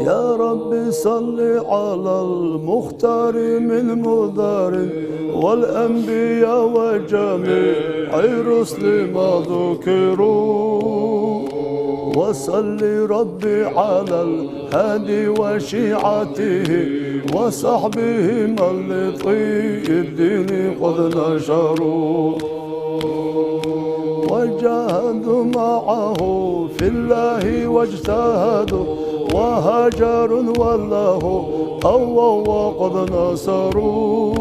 يا رب صل على المختار من مدار والأنبياء وجميع الرسل ما ذكروا، وصل ربي على الهادي وشيعته وصحبهم لطي الدين قد نشروا، وجاهدوا معه في الله واجتهدوا وهاجروا والله قووا وقد نصروا،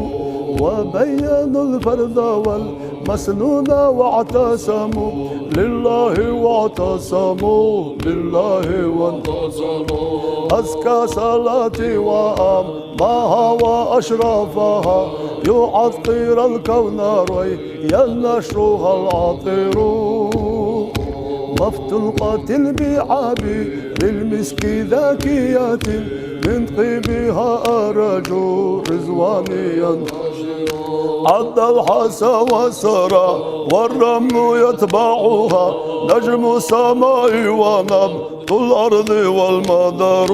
وبينوا الفرد والمسنون واعتصموا لله واعتصموا لله وانتصروا. أزكى صلاتي وأمضاها وأشرفها يعطر الكون ريا نشرها العطر، مفتوقة البعاب للمسك ذاكية من طيبها أرجو رزواني ينتشر، عد الحسى والسرى والرمل يتبعها نجم السماء ونبض الأرض والمدر،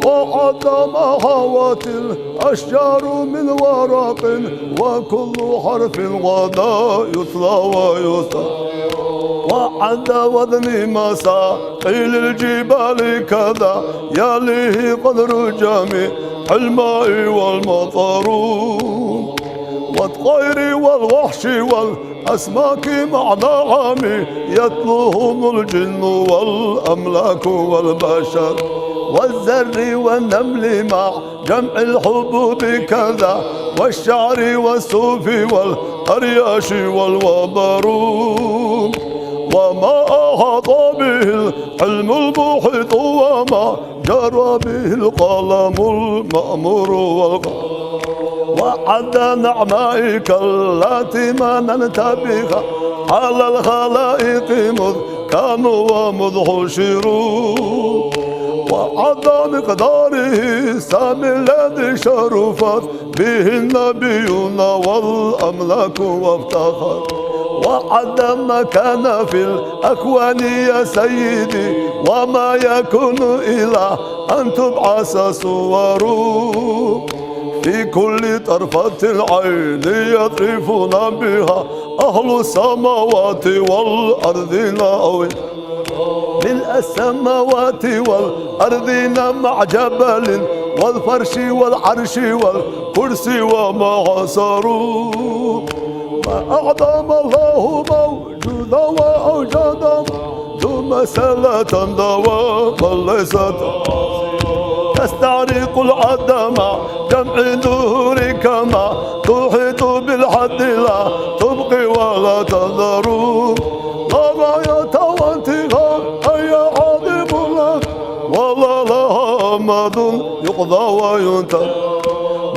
وعد ما هوت الأشجار من ورق وكل حرف غدا يتلى ويسر، وعد وذن مساقيل الجبال كذا يليه قدر جميع الماء والمطر، والطير والوحش والأسماك مع نعم يتلوهم الجن والأملاك والبشر، والزر والنمل مع جمع الحبوب كذا والشعر والصوف والأرياش والوبر، وما أحاط به العلم المحيط وما جرى به القلم المأمور والقلم، وعد نعمائك التي مننت بها على الخلائق مذ كانوا ومذ حشروا، وعد مقداره السامي الذي شرفت به النبيون والأملاك وافتخر، وعد ما كان في الأكوان يا سيدي وما يكون إلا أن تبعث صوره، في كل طرفة العين يطرفون بها أهل السماوات والأرض أو ملء السماوات والأرض مع جبل والفرش والعرش والكرسي وما عصروا، ما أعظم الله موجودا وأوجدا ثم سلة دواما ليست تستعرق العدم جمع دور كما تحيط بالحد لا تبقي ولا تذر، غاية وانتهاء أي عظيم لك والله لها أمد يقضى وينتهى،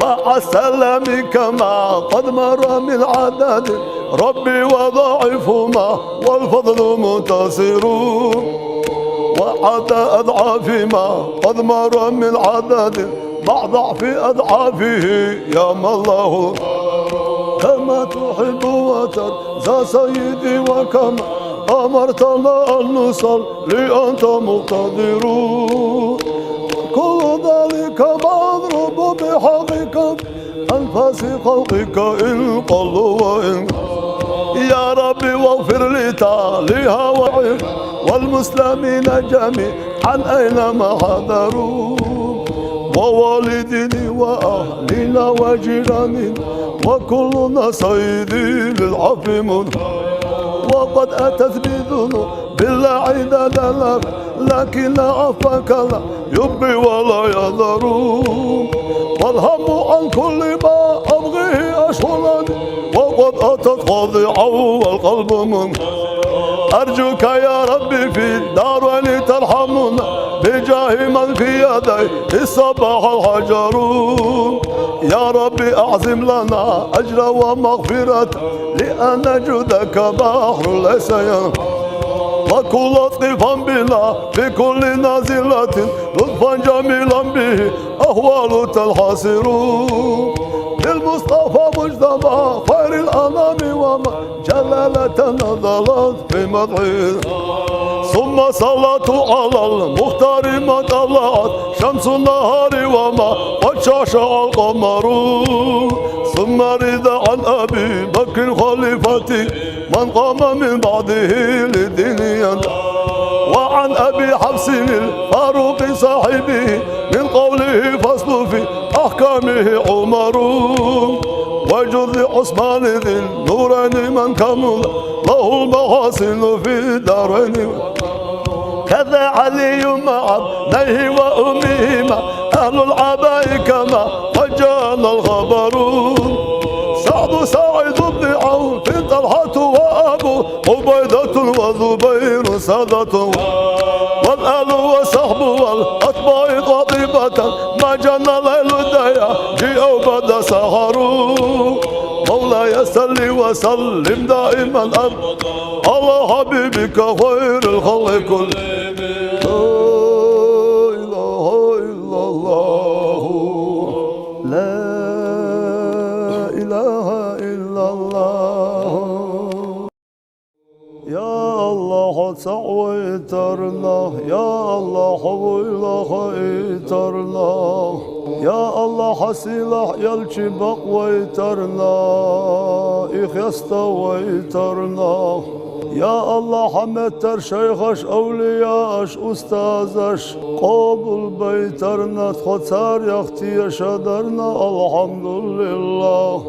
مع السلام كما قد مر من عدد ربي وضعفهما والفضل منتصر، وعد أضعاف ما قد مر من عدد مع ضعف أضعافه يا ما الله كما تحب وترضى سيدي، وكما أمرتنا أن نصلي أنت مقتدر كل ذلك مضروب بحقك أنفاس خلقك إن قلوا وإن يا ربي واغفر لتاليها والمسلمين جميعا أينما حضروا ووالدني وأهلنا وجيراننا وكلنا سيدي للعفو منه وقد أتت بذنوب بالله عددنا لكن عفاك لا يبقي ولا يذر والهم عن كل ما أبغيه أشغلني وقد أتت خاضعا والقلب منه أرجوك يا ربي في دارين ترحمنا بجاه من في يدي الصباح الحجر يا ربي أعظم لنا أجر ومغفرة لأن جودك بحر ليس وكل لطفا بنا في كل نازلة لطفا جميلا به أهوال تنحسر للمصطفى مجتمع خير الأنام وما جلالة نزلت في مدحه ثم صلاة على المختار ما طلعت شمس النهار وما قد شاشع القمر ثم رضا عن أبي بكر خليفتي من قام من بعده للدين وعن أبي حفص الفاروق صاحبه من قوله فصل في أحكامه عمر وجذ عثمان ذي النورين من كمل له المحاسن في الدارين كذا علي مع ابنيه وأمهما أهل العباء كما قد جاءنا الخبر سعد سعيد بن عوف طلحة وأبو عبيدة وزبير سادة والآل وصحب والأتباع قاطبة ما جنى ليل الديا جيء بدا سهر مولاي صل وسلم دائما أبدا على حبيبك خير الخلق كلهم لا إله إلا الله يا الله سويترنا يا الله حويل خيترنا يا الله حسيلح يلشي بقويترنا إخيست ويترنا يا الله حمتر شيخش أولياش أستاذش قابل بيترنا تخطار يختي شدرنا الحمد لله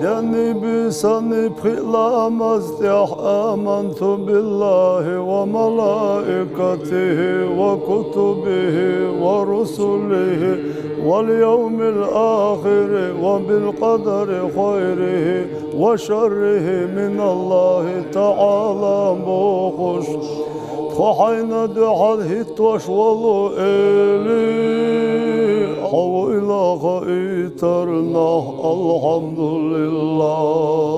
دني بسني بخلا مزدح آمنت بالله وملائكته وكتبه ورسله واليوم الآخر وبالقدر خيره وشره من الله تعالى بوخش خحينا دحل هتوش والله إلي حويلا خيترنا الحمد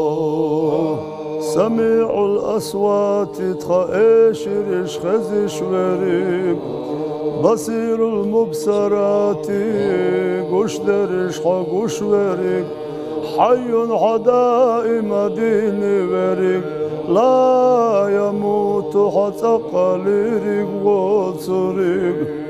لله سميع الأصوات تخيشرش خزش وريك بصير المبصرات قشدرش حقوش وريك حي حدائم ديني وريك لا يموت حتى قليرك وصريك